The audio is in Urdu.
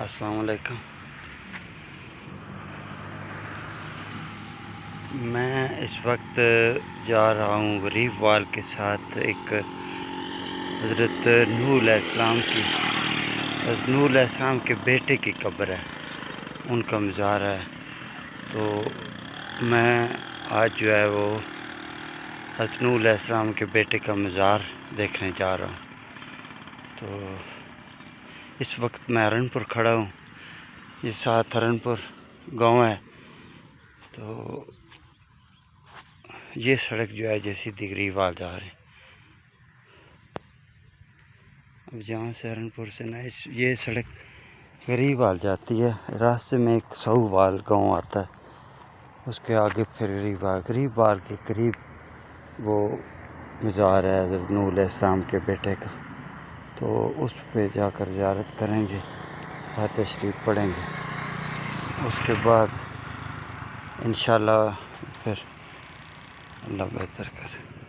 السلام علیکم۔ میں اس وقت جا رہا ہوں غریب وال کے ساتھ ایک حضرت نوح علیہ السلام کے بیٹے کی قبر ہے، ان کا مزار ہے۔ تو میں آج جو ہے وہ حضرت نوح علیہ السلام کے بیٹے کا مزار دیکھنے جا رہا ہوں۔ تو اس وقت میں ہرنپور کھڑا ہوں، یہ ساتھ ہرنپور گاؤں ہے۔ تو یہ سڑک جو ہے جیسی غریب وال جا رہے ہیں، اب جہاں سے ہرنپور سے یہ سڑک غریب وال جاتی ہے، راستے میں ایک سو وال گاؤں آتا ہے، اس کے آگے پھر غریب وال کے قریب وہ مزار ہے حضرت نوح علیہ السلام کے بیٹے کا۔ تو اس پہ جا کر زیارت کریں گے، فاتحہ شریف پڑھیں گے، اس کے بعد انشاءاللہ پھر اللہ بہتر کرے۔